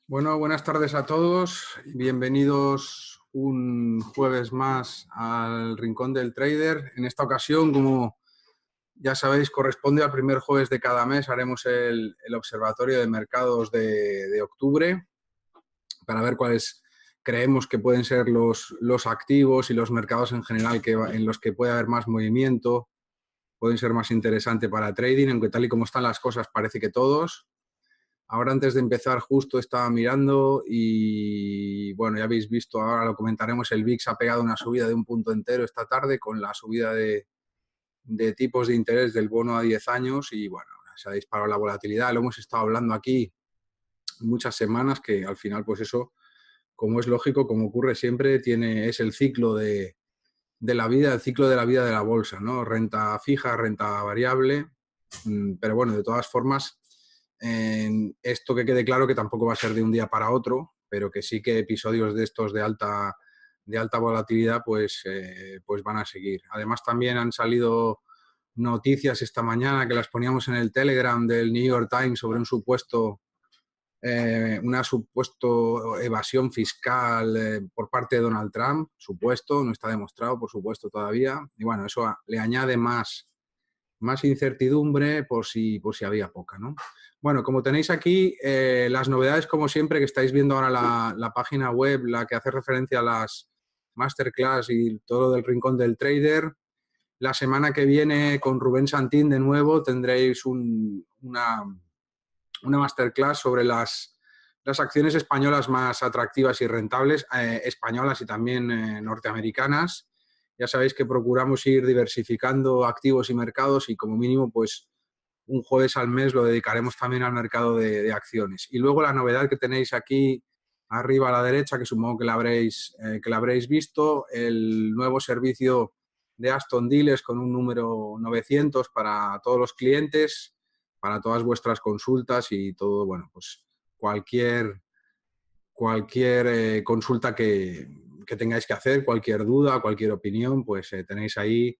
Bueno, buenas tardes a todos. Bienvenidos un jueves más al Rincón del Trader. En esta ocasión, como ya sabéis, corresponde al primer jueves de cada mes. Haremos el observatorio de mercados de octubre para ver cuáles creemos que pueden ser los activos y los mercados en general en los que puede haber más movimiento, pueden ser más interesantes para trading, aunque tal y como están las cosas parece que todos. Ahora antes de empezar justo estaba mirando y bueno, ya habéis visto, ahora lo comentaremos, el VIX ha pegado una subida de un punto entero esta tarde con la subida de tipos de interés del bono a 10 años y bueno, se ha disparado la volatilidad. Lo hemos estado hablando aquí muchas semanas que al final pues eso, como es lógico, como ocurre siempre, es el ciclo de la vida, el ciclo de la vida de la bolsa, ¿no? Renta fija, renta variable, pero bueno, de todas formas, esto que quede claro que tampoco va a ser de un día para otro, pero que sí que episodios de estos de alta volatilidad pues van a seguir. Además también han salido noticias esta mañana que las poníamos en el Telegram del New York Times sobre una supuesto evasión fiscal por parte de Donald Trump, supuesto, no está demostrado, por supuesto, todavía. Y bueno, eso le añade más incertidumbre por si había poca, ¿no? Bueno, como tenéis aquí, las novedades, como siempre, que estáis viendo ahora la página web, la que hace referencia a las masterclass y todo del Rincón del Trader. La semana que viene, con Rubén Santín, de nuevo, tendréis una masterclass sobre las acciones españolas más atractivas y rentables, españolas y también norteamericanas. Ya sabéis que procuramos ir diversificando activos y mercados y como mínimo pues un jueves al mes lo dedicaremos también al mercado de acciones. Y luego la novedad que tenéis aquí arriba a la derecha, que supongo que la habréis visto, el nuevo servicio de Aston Dealers con un número 900 para todos los clientes, para todas vuestras consultas y todo, bueno, pues cualquier consulta que tengáis que hacer, cualquier duda, cualquier opinión, pues tenéis ahí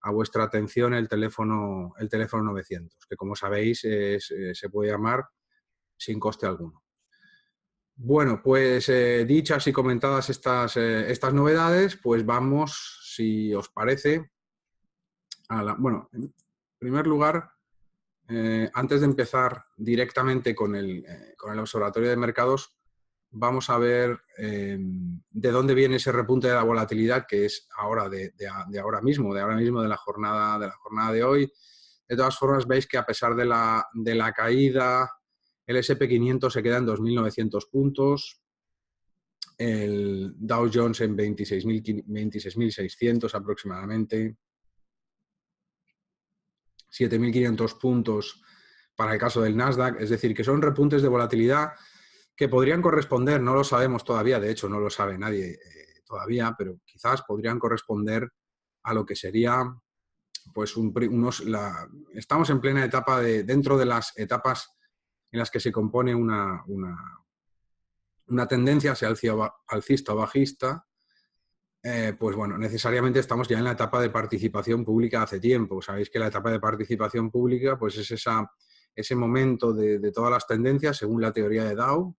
a vuestra atención el teléfono 900, que como sabéis se puede llamar sin coste alguno. Bueno, pues dichas y comentadas estas novedades, pues vamos, si os parece, bueno, en primer lugar, antes de empezar directamente con el observatorio de mercados, vamos a ver de dónde viene ese repunte de la volatilidad que es ahora de ahora mismo, de la jornada de hoy. De todas formas, veis que a pesar de la caída, el SP500 se queda en 2.900 puntos, el Dow Jones en 26.600 aproximadamente, 7.500 puntos para el caso del Nasdaq, es decir, que son repuntes de volatilidad que podrían corresponder, no lo sabemos todavía, de hecho no lo sabe nadie todavía, pero quizás podrían corresponder a lo que sería, pues, estamos en plena etapa dentro de las etapas en las que se compone una tendencia, sea alcista o bajista, pues bueno, necesariamente estamos ya en la etapa de participación pública hace tiempo. Sabéis que la etapa de participación pública pues es ese momento de todas las tendencias, según la teoría de Dow,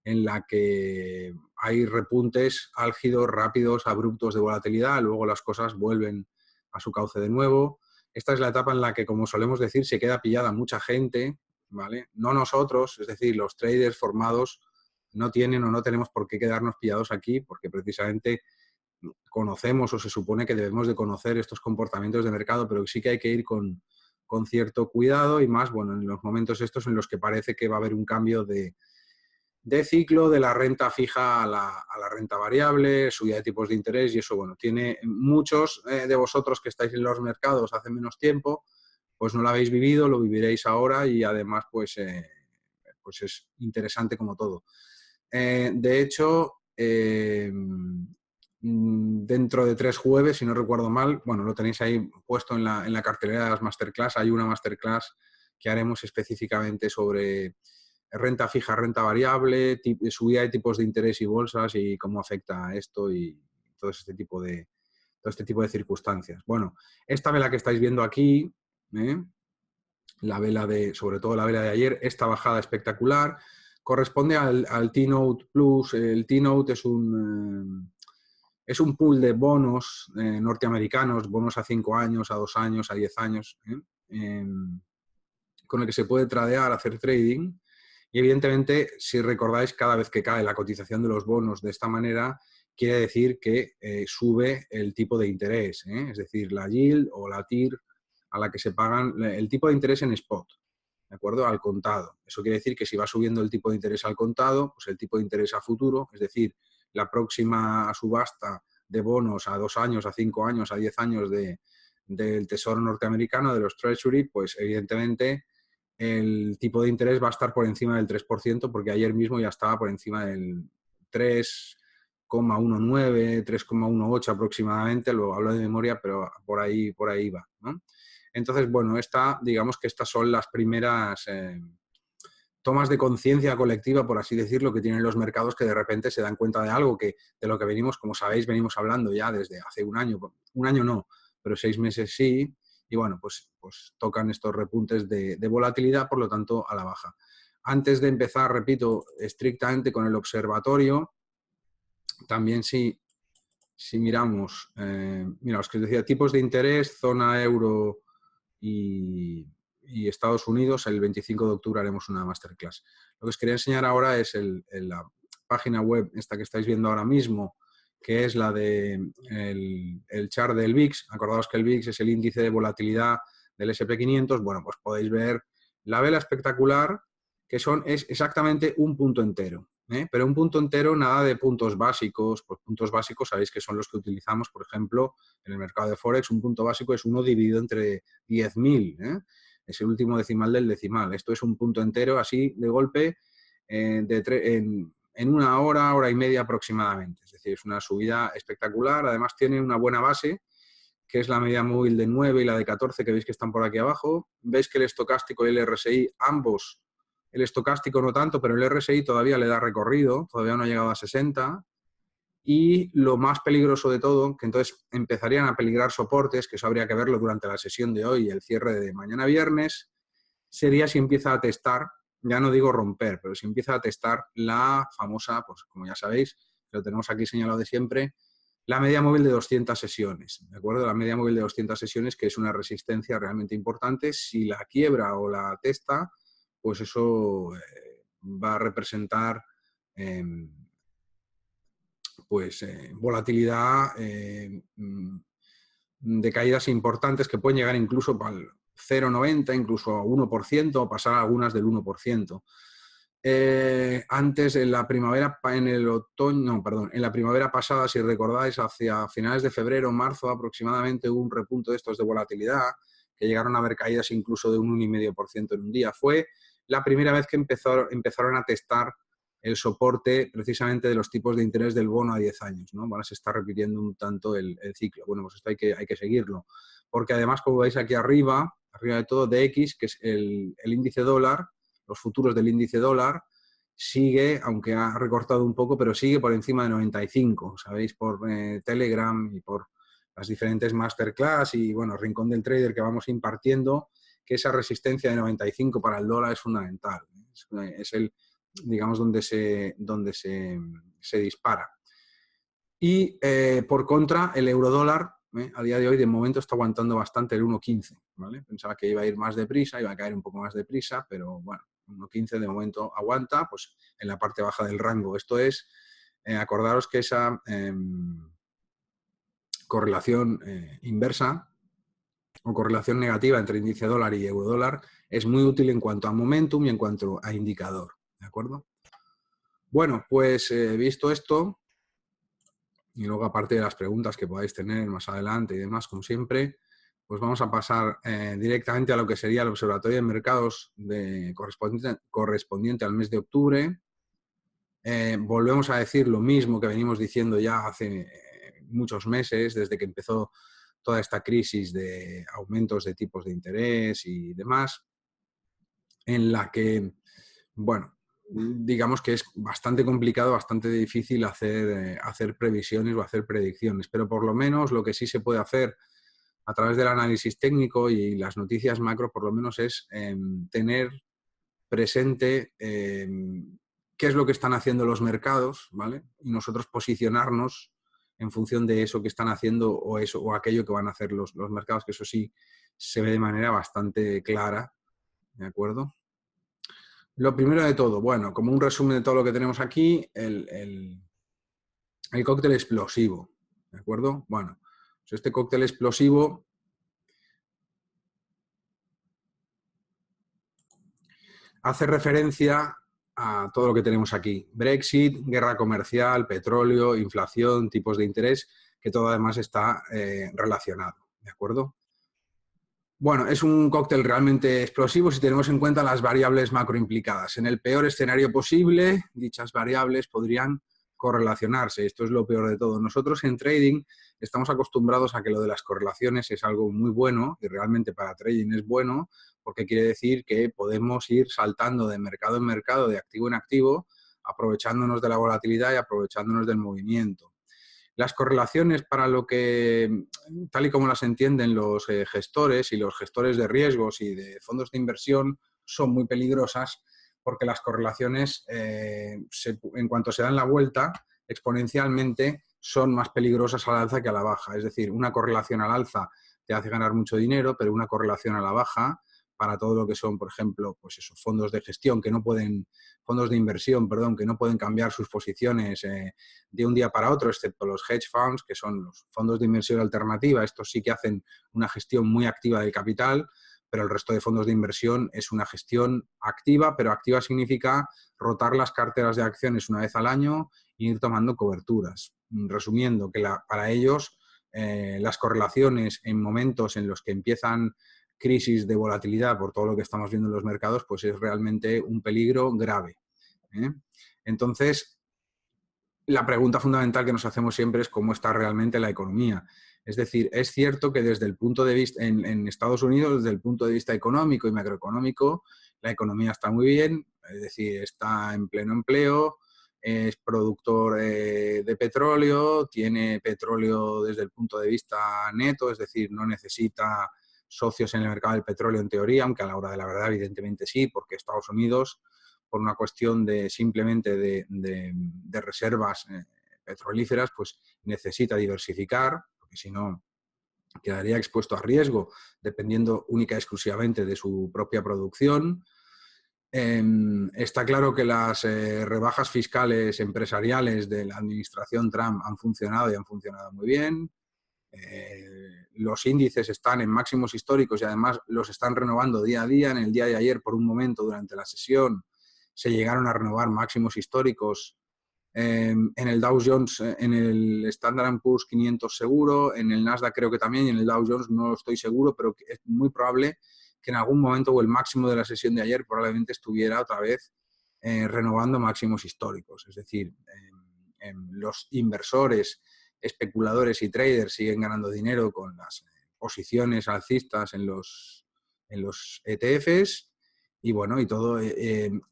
en la que hay repuntes álgidos, rápidos, abruptos de volatilidad, luego las cosas vuelven a su cauce de nuevo. Esta es la etapa en la que, como solemos decir, se queda pillada mucha gente, ¿vale? No nosotros, es decir, los traders formados no tienen o no tenemos por qué quedarnos pillados aquí, porque precisamente conocemos o se supone que debemos de conocer estos comportamientos de mercado, pero sí que hay que ir con cierto cuidado y más, bueno, en los momentos estos en los que parece que va a haber un cambio de ciclo de la renta fija a la renta variable, subida de tipos de interés y eso, bueno, tiene muchos de vosotros que estáis en los mercados hace menos tiempo, pues no lo habéis vivido, lo viviréis ahora y además pues es interesante como todo. De hecho, dentro de 3 jueves, si no recuerdo mal, bueno, lo tenéis ahí puesto en la cartelera de las masterclass, hay una masterclass que haremos específicamente sobre renta fija, renta variable, subida de tipos de interés y bolsas y cómo afecta esto y todo este tipo de circunstancias. Bueno, esta vela que estáis viendo aquí, sobre todo la vela de ayer, esta bajada espectacular, corresponde al T-Note Plus. El T-Note es un pool de bonos norteamericanos, bonos a 5 años, a 2 años, a 10 años, con el que se puede tradear, hacer trading. Y evidentemente, si recordáis, cada vez que cae la cotización de los bonos de esta manera, quiere decir que sube el tipo de interés, es decir, la yield o la TIR a la que se pagan el tipo de interés en spot, ¿de acuerdo? Al contado. Eso quiere decir que si va subiendo el tipo de interés al contado, pues el tipo de interés a futuro, es decir, la próxima subasta de bonos a 2 años, a 5 años, a 10 años del Tesoro norteamericano, de los Treasury, pues evidentemente el tipo de interés va a estar por encima del 3%, porque ayer mismo ya estaba por encima del 3,19, 3,18 aproximadamente, lo hablo de memoria, pero por ahí va, ¿no? Entonces, bueno, digamos que estas son las primeras tomas de conciencia colectiva, por así decirlo, que tienen los mercados, que de repente se dan cuenta de algo de lo que venimos, como sabéis, venimos hablando ya desde hace un año no, pero 6 meses sí, y bueno, pues tocan estos repuntes de volatilidad, por lo tanto, a la baja. Antes de empezar, repito, estrictamente con el observatorio, también si miramos, mira, os que os decía, tipos de interés, zona euro y Estados Unidos, el 25 de octubre haremos una masterclass. Lo que os quería enseñar ahora es la página web, esta que estáis viendo ahora mismo, que es la de el chart del VIX. Acordaos que el VIX es el índice de volatilidad del S&P 500. Bueno, pues podéis ver la vela espectacular, que es exactamente un punto entero. Pero un punto entero, nada de puntos básicos. Pues puntos básicos sabéis que son los que utilizamos, por ejemplo, en el mercado de Forex. Un punto básico es 1 dividido entre 10.000. Es el último decimal del decimal. Esto es un punto entero, así de golpe, en una hora, hora y media aproximadamente. Es decir, es una subida espectacular. Además tiene una buena base, que es la media móvil de 9 y la de 14, que veis que están por aquí abajo. Veis que el estocástico y el RSI, ambos, el estocástico no tanto, pero el RSI todavía le da recorrido, todavía no ha llegado a 60. Y lo más peligroso de todo, que entonces empezarían a peligrar soportes, que eso habría que verlo durante la sesión de hoy y el cierre de mañana viernes, sería si empieza a testar, ya no digo romper, pero si empieza a testar la famosa, pues como ya sabéis, lo tenemos aquí señalado de siempre, la media móvil de 200 sesiones, ¿de acuerdo? La media móvil de 200 sesiones, que es una resistencia realmente importante. Si la quiebra o la testa, pues eso va a representar volatilidad, de caídas importantes que pueden llegar incluso al 0,90, incluso a 1%, o pasar algunas del 1%. Antes, en la primavera, en la primavera pasada, si recordáis, hacia finales de febrero, marzo aproximadamente, hubo un repunte de estos de volatilidad, que llegaron a haber caídas incluso de un 1,5% en un día. Fue la primera vez que empezaron a testar el soporte precisamente de los tipos de interés del bono a 10 años, ¿no? Ahora se está repitiendo un tanto el ciclo. Bueno, pues esto hay que seguirlo. Porque además, como veis aquí arriba de todo, DX, que es el índice dólar, los futuros del índice dólar, sigue, aunque ha recortado un poco, pero sigue por encima de 95. Sabéis, por Telegram y por las diferentes masterclass y, bueno, Rincón del Trader que vamos impartiendo, que esa resistencia de 95 para el dólar es fundamental. Es el, digamos, donde se dispara. Y por contra, el eurodólar a día de hoy, de momento, está aguantando bastante el 1,15, ¿vale? Pensaba que iba a ir más deprisa, iba a caer un poco más deprisa, pero bueno, 1,15 de momento aguanta, pues en la parte baja del rango. Esto es, acordaros que esa correlación inversa o correlación negativa entre índice dólar y eurodólar es muy útil en cuanto a momentum y en cuanto a indicador, ¿de acuerdo? Bueno, pues visto esto, y luego aparte de las preguntas que podáis tener más adelante y demás, como siempre, pues vamos a pasar directamente a lo que sería el Observatorio de Mercados correspondiente al mes de octubre. Volvemos a decir lo mismo que venimos diciendo ya hace muchos meses, desde que empezó toda esta crisis de aumentos de tipos de interés y demás, en la que, bueno, digamos que es bastante complicado, bastante difícil hacer previsiones o hacer predicciones, pero por lo menos lo que sí se puede hacer a través del análisis técnico y las noticias macro, por lo menos es tener presente qué es lo que están haciendo los mercados, ¿vale? Y nosotros posicionarnos en función de eso que están haciendo o aquello que van a hacer los mercados, que eso sí se ve de manera bastante clara, ¿de acuerdo? Lo primero de todo, bueno, como un resumen de todo lo que tenemos aquí, el cóctel explosivo, ¿de acuerdo? Bueno, pues este cóctel explosivo hace referencia a todo lo que tenemos aquí. Brexit, guerra comercial, petróleo, inflación, tipos de interés, que todo además está relacionado, ¿de acuerdo? Bueno, es un cóctel realmente explosivo si tenemos en cuenta las variables macroimplicadas. En el peor escenario posible, dichas variables podrían correlacionarse. Esto es lo peor de todo. Nosotros en trading estamos acostumbrados a que lo de las correlaciones es algo muy bueno y realmente para trading es bueno porque quiere decir que podemos ir saltando de mercado en mercado, de activo en activo, aprovechándonos de la volatilidad y aprovechándonos del movimiento. Las correlaciones para lo que, tal y como las entienden los gestores y los gestores de riesgos y de fondos de inversión, son muy peligrosas porque las correlaciones, en cuanto se dan la vuelta, exponencialmente son más peligrosas al alza que a la baja. Es decir, una correlación al alza te hace ganar mucho dinero, pero una correlación a la baja, para todo lo que son, por ejemplo, pues esos fondos de gestión que no pueden, fondos de inversión, perdón, que no pueden cambiar sus posiciones de un día para otro, excepto los hedge funds, que son los fondos de inversión alternativa. Estos sí que hacen una gestión muy activa del capital, pero el resto de fondos de inversión es una gestión activa, pero activa significa rotar las carteras de acciones una vez al año e ir tomando coberturas. Resumiendo, que para ellos las correlaciones en momentos en los que empiezan crisis de volatilidad por todo lo que estamos viendo en los mercados, pues es realmente un peligro grave. Entonces, la pregunta fundamental que nos hacemos siempre es cómo está realmente la economía. Es decir, es cierto que desde el punto de vista, en Estados Unidos, desde el punto de vista económico y macroeconómico, la economía está muy bien, es decir, está en pleno empleo, es productor de petróleo, tiene petróleo desde el punto de vista neto, es decir, no necesita socios en el mercado del petróleo en teoría, aunque a la hora de la verdad evidentemente sí, porque Estados Unidos, por una cuestión de simplemente de reservas petrolíferas, pues necesita diversificar, porque si no quedaría expuesto a riesgo dependiendo única y exclusivamente de su propia producción. Está claro que las rebajas fiscales empresariales de la administración Trump han funcionado y han funcionado muy bien. Los índices están en máximos históricos y además los están renovando día a día. En el día de ayer, por un momento, durante la sesión, se llegaron a renovar máximos históricos en el Dow Jones, en el Standard & Poor's 500 seguro, en el Nasdaq creo que también, y en el Dow Jones no estoy seguro, pero es muy probable que en algún momento o el máximo de la sesión de ayer probablemente estuviera otra vez renovando máximos históricos. Es decir, los inversores, especuladores y traders siguen ganando dinero con las posiciones alcistas en los ETFs. Y bueno, y todo,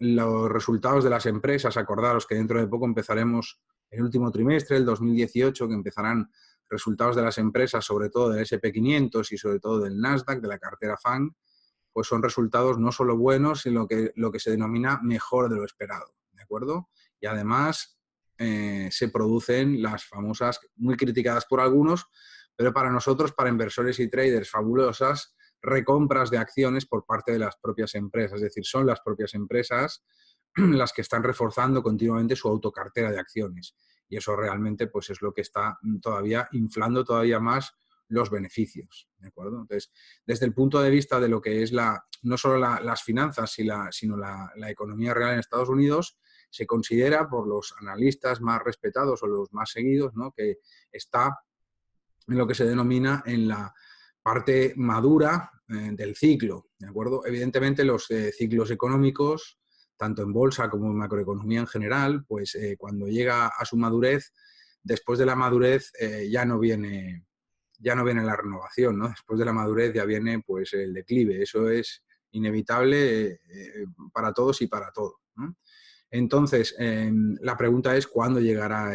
los resultados de las empresas, acordaros que dentro de poco empezaremos el último trimestre, el 2018, que empezarán resultados de las empresas, sobre todo del SP500 y sobre todo del Nasdaq, de la cartera FANG, pues son resultados no solo buenos, sino que lo que se denomina mejor de lo esperado, ¿de acuerdo? Y además se producen las famosas, muy criticadas por algunos, pero para nosotros, para inversores y traders, fabulosas recompras de acciones por parte de las propias empresas. Es decir, son las propias empresas las que están reforzando continuamente su autocartera de acciones. Y eso realmente pues, es lo que está todavía inflando todavía más los beneficios. ¿De acuerdo? Entonces, desde el punto de vista de lo que es no solo las finanzas, sino la economía real en Estados Unidos, se considera por los analistas más respetados o los más seguidos, ¿no?, que está en lo que se denomina en la parte madura del ciclo, ¿de acuerdo? Evidentemente los ciclos económicos, tanto en bolsa como en macroeconomía en general, pues cuando llega a su madurez, después de la madurez ya no viene la renovación, ¿no? Después de la madurez ya viene pues el declive. Eso es inevitable para todos y para todo, ¿no? Entonces, la pregunta es cuándo llegará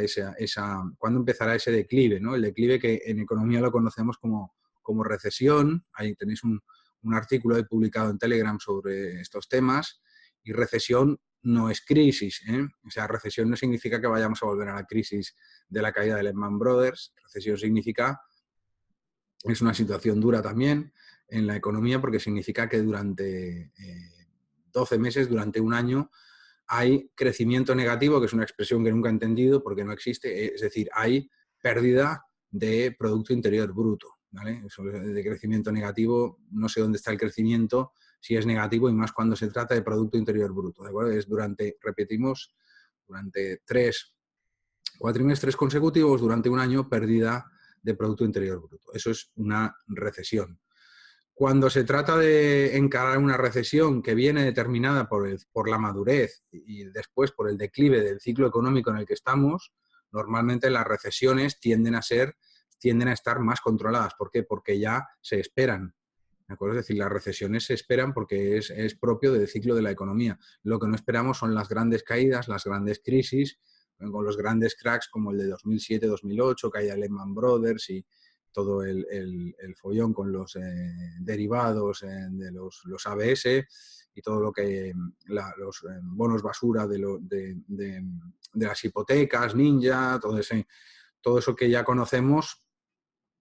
cuándo empezará ese declive, ¿no? El declive que en economía lo conocemos como recesión. Ahí tenéis un artículo publicado en Telegram sobre estos temas. Y recesión no es crisis, ¿eh? O sea, recesión no significa que vayamos a volver a la crisis de la caída de Lehman Brothers. Recesión significa, es una situación dura también en la economía porque significa que durante 12 meses, durante un año, hay crecimiento negativo, que es una expresión que nunca he entendido porque no existe, es decir, hay pérdida de Producto Interior Bruto, ¿vale? Eso de crecimiento negativo, no sé dónde está el crecimiento, si es negativo y más cuando se trata de Producto Interior Bruto, ¿de acuerdo? Es durante, repetimos, durante 3 cuatrimestres consecutivos, durante un año, pérdida de Producto Interior Bruto. Eso es una recesión. Cuando se trata de encarar una recesión que viene determinada por la madurez y después por el declive del ciclo económico en el que estamos, normalmente las recesiones tienden a estar más controladas. ¿Por qué? Porque ya se esperan. ¿De acuerdo? Es decir, las recesiones se esperan porque es propio del ciclo de la economía. Lo que no esperamos son las grandes caídas, las grandes crisis, con los grandes cracks como el de 2007-2008, caída de Lehman Brothers y todo el follón con los derivados de los ABS y todo lo que los bonos basura de las hipotecas, Ninja, todo eso que ya conocemos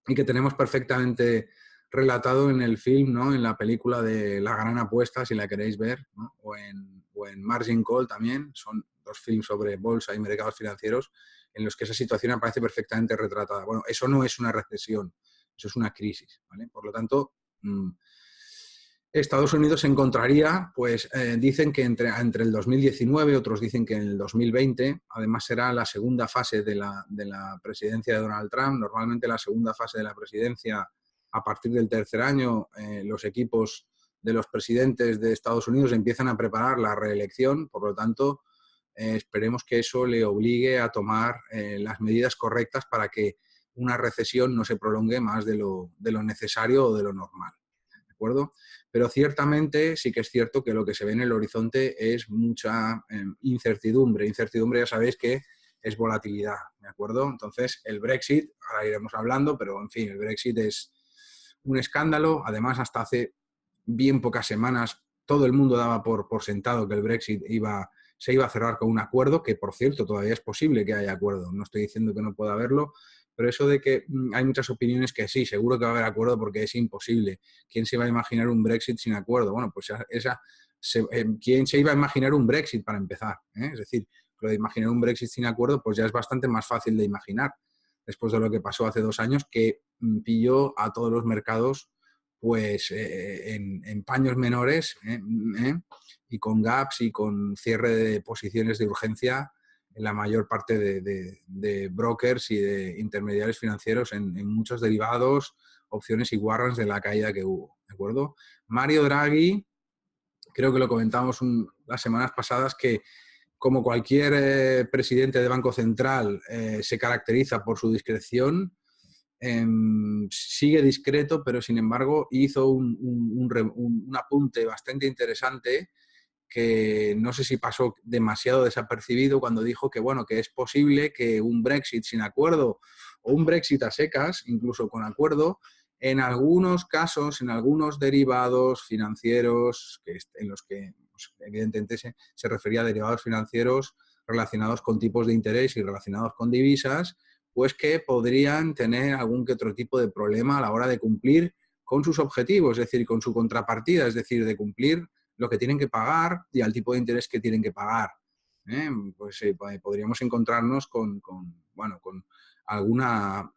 y que tenemos perfectamente relatado en el film, ¿no? En la película de La Gran Apuesta, si la queréis ver, ¿no? o en Margin Call también, son dos films sobre bolsa y mercados financieros en los que esa situación aparece perfectamente retratada. Bueno, eso no es una recesión, eso es una crisis, ¿vale? Por lo tanto, Estados Unidos se encontraría, pues dicen que entre el 2019, otros dicen que en el 2020, además será la segunda fase de la presidencia de Donald Trump. Normalmente la segunda fase de la presidencia, a partir del tercer año, los equipos de los presidentes de Estados Unidos empiezan a preparar la reelección, por lo tanto, esperemos que eso le obligue a tomar las medidas correctas para que una recesión no se prolongue más de lo necesario o de lo normal. ¿De acuerdo? Pero ciertamente sí que es cierto que lo que se ve en el horizonte es mucha incertidumbre. Incertidumbre ya sabéis que es volatilidad, ¿de acuerdo? Entonces el Brexit, ahora iremos hablando, pero en fin, el Brexit es un escándalo. Además, hasta hace bien pocas semanas todo el mundo daba por sentado que el Brexit se iba a cerrar con un acuerdo, que por cierto todavía es posible que haya acuerdo. No estoy diciendo que no pueda haberlo, pero eso de que hay muchas opiniones que sí, seguro que va a haber acuerdo porque es imposible. ¿Quién se iba a imaginar un Brexit sin acuerdo? Bueno, pues ¿quién se iba a imaginar un Brexit para empezar? Es decir, lo de imaginar un Brexit sin acuerdo pues ya es bastante más fácil de imaginar después de lo que pasó hace 2 años, que pilló a todos los mercados pues en paños menores y con gaps y con cierre de posiciones de urgencia en la mayor parte de brokers y de intermediarios financieros en muchos derivados, opciones y warrants de la caída que hubo. ¿De acuerdo? Mario Draghi, creo que lo comentamos las semanas pasadas, que como cualquier presidente de Banco Central se caracteriza por su discreción, sigue discreto, pero sin embargo hizo un apunte bastante interesante que no sé si pasó demasiado desapercibido cuando dijo que, bueno, que es posible que un Brexit sin acuerdo o un Brexit a secas, incluso con acuerdo, en algunos casos, en algunos derivados financieros, en los que pues, evidentemente se refería a derivados financieros relacionados con tipos de interés y relacionados con divisas, pues que podrían tener algún que otro tipo de problema a la hora de cumplir con sus objetivos, es decir, con su contrapartida, es decir, de cumplir lo que tienen que pagar y al tipo de interés que tienen que pagar. Pues podríamos encontrarnos con alguna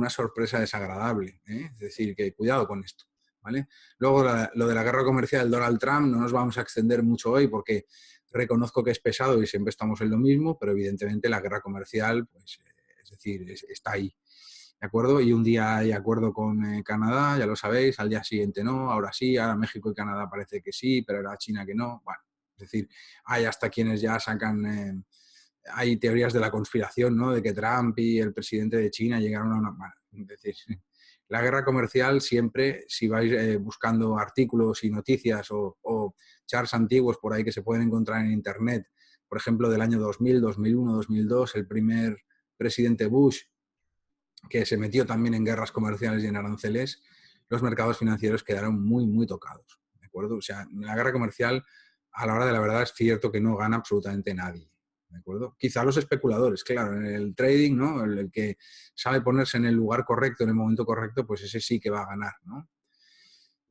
sorpresa desagradable. Es decir, que cuidado con esto. ¿Vale? Luego, lo de la guerra comercial del Donald Trump no nos vamos a extender mucho hoy porque reconozco que es pesado y siempre estamos en lo mismo, pero evidentemente la guerra comercial, pues, es decir, está ahí. ¿De acuerdo? Y un día hay acuerdo con Canadá, ya lo sabéis, al día siguiente no, ahora sí, ahora México y Canadá parece que sí, pero ahora China que no. Bueno, es decir, hay hasta quienes ya sacan, hay teorías de la conspiración, ¿no? De que Trump y el presidente de China llegaron a una... Bueno, es decir, la guerra comercial siempre, si vais buscando artículos y noticias o charts antiguos por ahí que se pueden encontrar en Internet, por ejemplo, del año 2000, 2001, 2002, el primer presidente Bush, que se metió también en guerras comerciales y en aranceles, los mercados financieros quedaron muy, muy tocados. ¿De acuerdo? O sea, la guerra comercial a la hora de la verdad es cierto que no gana absolutamente nadie. ¿De acuerdo? Quizá los especuladores, claro, en el trading, ¿no? El que sabe ponerse en el lugar correcto, en el momento correcto, pues ese sí que va a ganar, ¿no?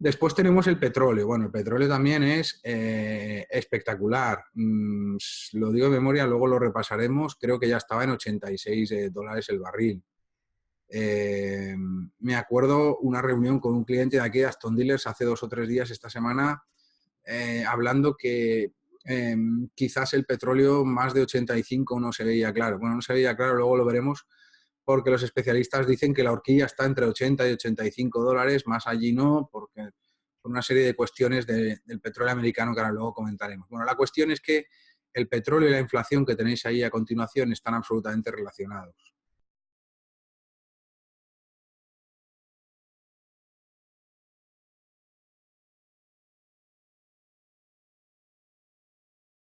Después tenemos el petróleo. Bueno, el petróleo también es espectacular. Lo digo de memoria, luego lo repasaremos. Creo que ya estaba en 86 dólares el barril. Me acuerdo una reunión con un cliente de aquí de Aston Dealers hace 2 o 3 días esta semana, hablando que quizás el petróleo más de 85 no se veía claro. Bueno, no se veía claro, luego lo veremos, porque los especialistas dicen que la horquilla está entre 80 y 85 dólares, más allí no, porque por una serie de cuestiones del petróleo americano que ahora luego comentaremos. Bueno, la cuestión es que el petróleo y la inflación que tenéis ahí a continuación están absolutamente relacionados.